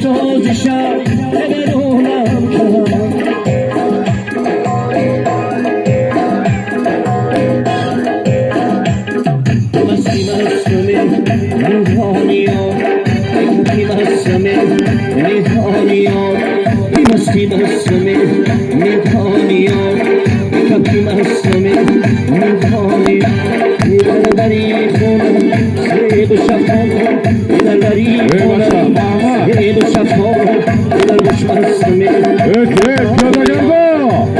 تازه شب درونم کرد مستی مستمه روحانیات مستی مستمه روحانیات مستی مستمه روحانیات کپی مستمه روحانیات دری خونم سیب شفام دری خونم سیب شفام درش مستمه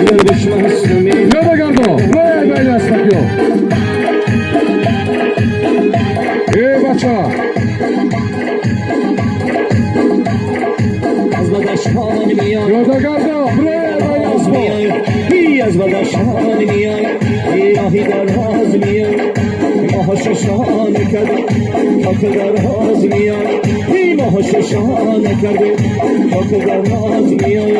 درش مستمه از بدشان میای از بدشان میای راهی در راز میای ماه ششان کرده خاک در راز میای ماه ششان کرده خاک در راز میای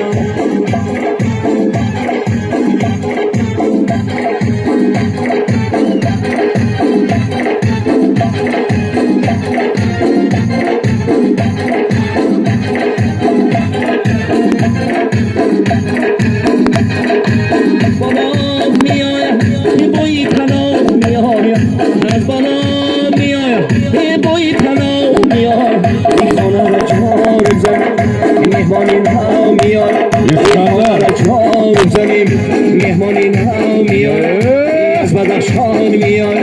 مهمانی نام میاد مهمانی نام میاد از بدخشان میاد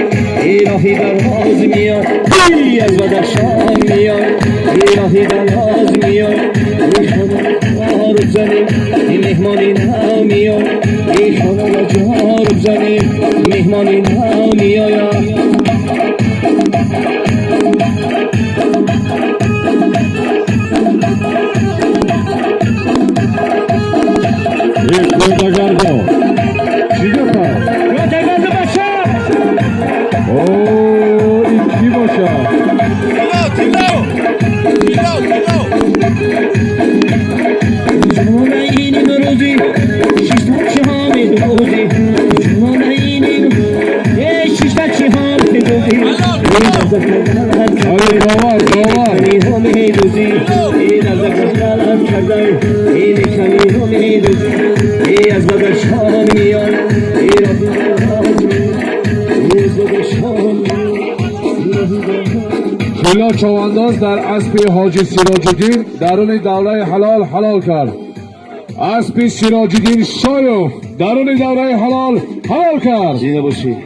راهی در راز میاد از بدخشان میاد راهی در راز میاد جار بزنیم مهمانی نام میاد خانه را جار بزنیم مهمانی نام میاد خیلا چوانداز در اسب حاجی سراج‌الدین درون دوره حلال حلال کرد. اسب سراج‌الدین شایو درون دوره حلال حلال کرد. زنده باشی.